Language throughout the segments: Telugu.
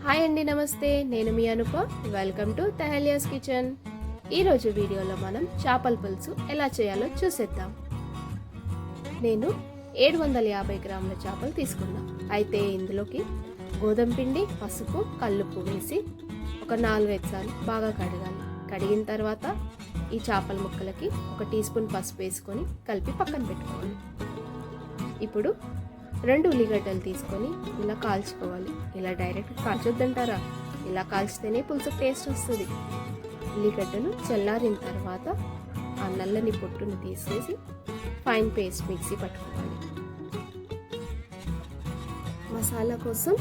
హాయ్ అండి, నమస్తే. నేను మీ అనుప. వెల్కమ్ టు తహలియాస్ కిచెన్. ఈరోజు వీడియోలో మనం చేపల పులుసు ఎలా చేయాలో చూసేద్దాం. నేను 750 గ్రాముల చేపలు తీసుకున్నా. అయితే ఇందులోకి గోధుమ పిండి, పసుపు, కల్లుప్పు వేసి ఒక 4-5 సార్లు బాగా కడగాలి. కడిగిన తర్వాత ఈ చేపల ముక్కలకి 1 టీ స్పూన్ పసుపు వేసుకొని కలిపి పక్కన పెట్టుకోవాలి. ఇప్పుడు 2 ఉల్లిగడ్డలు తీసుకొని ఇలా కాల్చుకోవాలి. ఇలా డైరెక్ట్ కాల్చొద్దంటారా, ఇలా కాల్చితేనే పులుసు టేస్ట్ వస్తుంది. ఉల్లిగడ్డలు చల్లారిన తర్వాత ఆ నల్లని పొట్టును తీసేసి ఫైన్ పేస్ట్ మిక్సీ పట్టుకోవాలి. మసాలా కోసం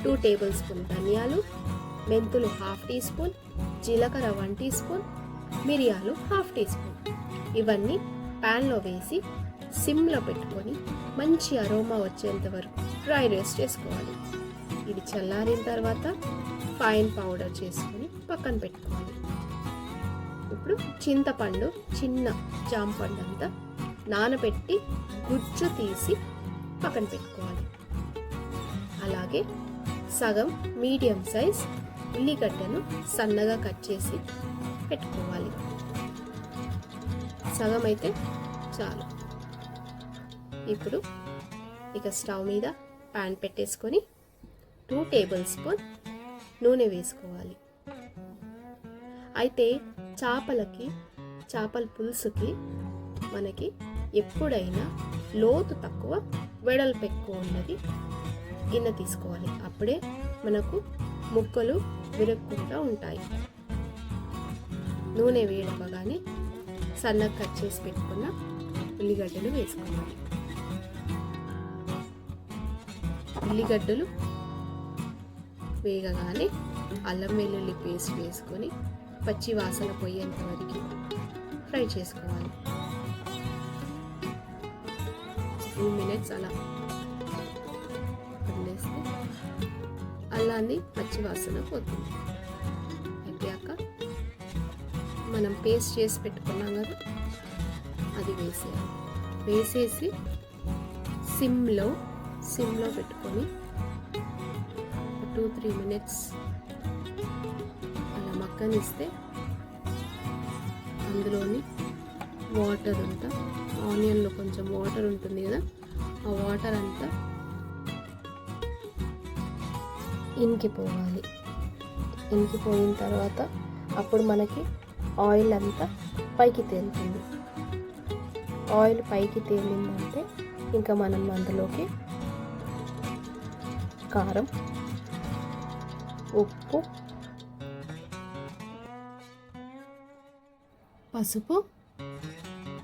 2 టేబుల్ స్పూన్ ధనియాలు, మెంతులు 1/2 టీ స్పూన్, జీలకర్ర 1 టీ స్పూన్, మిరియాలు 1/2 టీ స్పూన్. ఇవన్నీ ప్యాన్లో వేసి సిమ్లో పెట్టుకొని మంచి అరోమా వచ్చేంత వరకు డ్రై రోస్ట్ చేసుకోవాలి. ఇది చల్లారిన తర్వాత ఫైన్ పౌడర్ చేసుకొని పక్కన పెట్టుకోవాలి. ఇప్పుడు చింతపండు, చిన్న జాంపండు అంతా నానబెట్టి గుజ్జు తీసి పక్కన పెట్టుకోవాలి. అలాగే సగం మీడియం సైజ్ ఉల్లిగడ్డను సన్నగా కట్ చేసి పెట్టుకోవాలి. సగం అయితే చాలు. ఇప్పుడు ఇక స్టవ్ మీద ప్యాన్ పెట్టేసుకొని 2 టేబుల్ స్పూన్ నూనె వేసుకోవాలి. అయితే చేపల పులుసుకి మనకి ఎప్పుడైనా లోతు తక్కువ, వెడల్పు ఎక్కువ ఉన్నది గిన్నె తీసుకోవాలి. అప్పుడే మనకు ముక్కలు విరక్కుండా ఉంటాయి. నూనె వేడవగానే సన్నగా కట్ చేసి పెట్టుకున్న ఉల్లిగడ్డలు వేసుకోవాలి. ఉల్లిగడ్డలు వేగగానే అల్లం వెల్లుల్లి పేస్ట్ వేసుకొని పచ్చి వాసన పోయేంత వరకు ఫ్రై చేసుకోవాలి. 2 మినిట్స్ అలా వదిలేస్తే అల్లాన్ని పచ్చి వాసన పోతుంది. అయిపోయాక మనం పేస్ట్ చేసి పెట్టుకున్నాం కదా, అది వేసేయాలి. వేసేసి సిమ్లో పెట్టుకొని 2-3 మినిట్స్ అలా మగ్గనిస్తే అందులోని వాటర్ అంతా, ఆనియన్లో కొంచెం వాటర్ ఉంటుంది కదా, ఆ వాటర్ అంతా ఇంకిపోవాలి. ఇంకిపోయిన తర్వాత అప్పుడు మనకి ఆయిల్ అంతా పైకి తేలుతుంది. ఆయిల్ పైకి తేలిందంటే ఇంకా మనం అందులోకి కారం, ఉప్పు, పసుపు,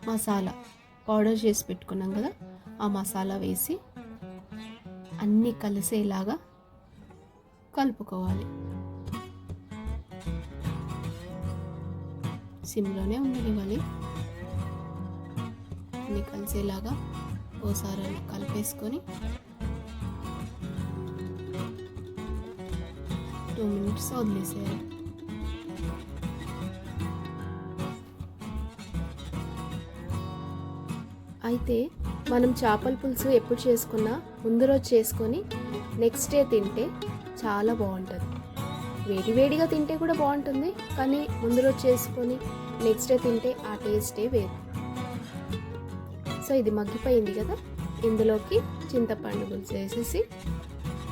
మసాలా పౌడర్ చేసి పెట్టుకున్నాం కదా, ఆ మసాలా వేసి అన్నీ కలిసేలాగా కలుపుకోవాలి. సిమ్లోనే ఉండనివ్వాలి. అన్నీ కలిసేలాగా ఓసారి కలిపేసుకొని 2 మినిట్స్ వదిలేసేయాలి. అయితే మనం చేపల పులుసు ఎప్పుడు చేసుకున్నా ముందు రోజు చేసుకొని నెక్స్ట్ డే తింటే చాలా బాగుంటుంది. వేడివేడిగా తింటే కూడా బాగుంటుంది, కానీ ముందు రోజు చేసుకొని నెక్స్ట్ డే తింటే ఆ టేస్టే వేరు. సో ఇది మగ్గిపోయింది కదా, ఇందులోకి చింతపండు పులుసు వేసేసి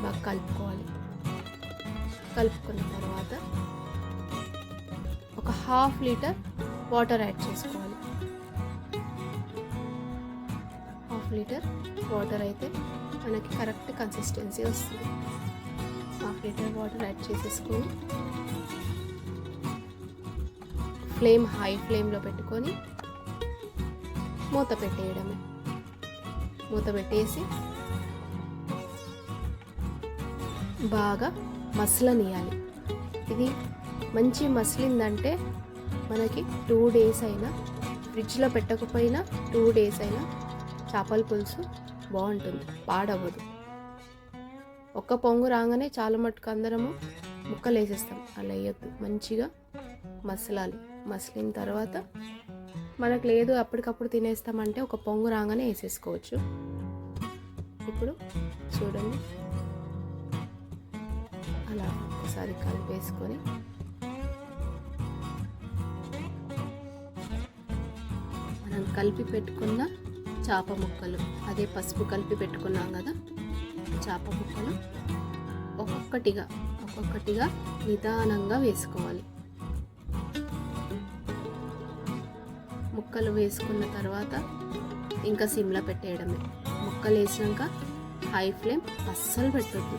బాగా కలుపుకోవాలి. కలుపుకున్న తర్వాత ఒక 1/2 లీటర్ వాటర్ యాడ్ చేసుకోవాలి. 1/2 లీటర్ వాటర్ అయితే మనకి కరెక్ట్ కన్సిస్టెన్సీ వస్తుంది. 1/2 లీటర్ వాటర్ యాడ్ చేసేసుకొని ఫ్లేమ్ హై ఫ్లేమ్లో పెట్టుకొని మూత పెట్టేయడమే. మూత పెట్టేసి బాగా మసలనియాలి. ఇది మంచి మసిలిందంటే మనకి 2 డేస్ అయినా, ఫ్రిడ్జ్లో పెట్టకపోయినా 2 డేస్ అయినా చేపల పులుసు బాగుంటుంది, పాడవ్వదు. ఒక్క పొంగు రాగానే చాలా మట్టుకు అందరము ముక్కలు వేసేస్తాం. అలా వేయద్దు, మంచిగా మసలాలి. మసిలిన తర్వాత మనకు లేదు అప్పటికప్పుడు తినేస్తామంటే ఒక పొంగు రాగానే వేసేసుకోవచ్చు. ఇప్పుడు చూడండి అలా ఒకసారి కలిపేసుకొని మనం కలిపి పెట్టుకున్న చేప ముక్కలు, అదే పసుపు కలిపి పెట్టుకున్నాం కదా, చేప ముక్కలు ఒక్కొక్కటిగా నిదానంగా వేసుకోవాలి. ముక్కలు వేసుకున్న తర్వాత ఇంకా సిమ్లో పెట్టేయడమే. ముక్కలు వేసినాక హై ఫ్లేమ్ అస్సలు పెట్టొద్దు,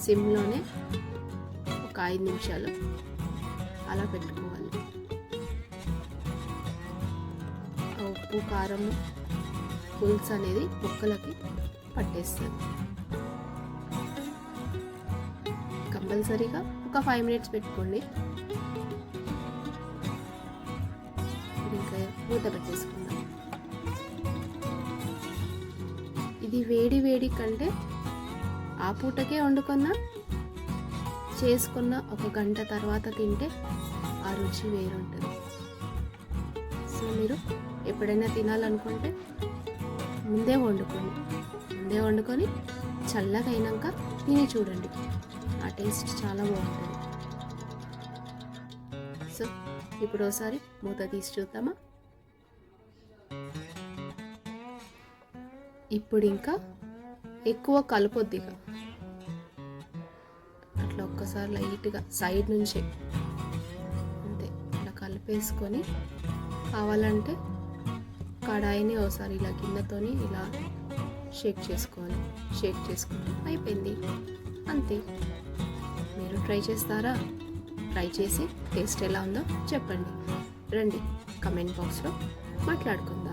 సిమ్లోనే ఒక 5 నిమిషాలు అలా పెట్టుకోవాలి. ఉప్పు కారం పులుసు అనేది ముక్కలకి పట్టేస్తుంది. కంపల్సరీగా ఒక 5 మినిట్స్ పెట్టుకోండి. ఇంకా మూత పెట్టేసుకుందాం. ఇది వేడి కంటే ఆ పూటకే వండుకున్నా చేసుకున్న 1 గంట తర్వాత తింటే ఆ రుచి వేరుంటుంది. సో మీరు ఎప్పుడైనా తినాలనుకుంటే ముందే వండుకొని చల్లగా అయినాక తిని చూడండి, ఆ టేస్ట్ చాలా బాగుంటుంది. సో ఇప్పుడు ఒకసారి మూత తీసి చూద్దామా. ఇప్పుడు ఇంకా ఎక్కువ కలపొద్దిగా, అట్లా ఒక్కసారి లైట్గా సైడ్ నుంచే అంతే ఇలా కలిపేసుకొని, కావాలంటే కడాయిని ఒకసారి ఇలా గిన్నెతోని ఇలా షేక్ చేసుకోవాలి. షేక్ చేసుకుంటే అయిపోయింది, అంతే. మీరు ట్రై చేస్తారా? ట్రై చేసి టేస్ట్ ఎలా ఉందో చెప్పండి. రండి కమెంట్ బాక్స్లో మాట్లాడుకుందాం.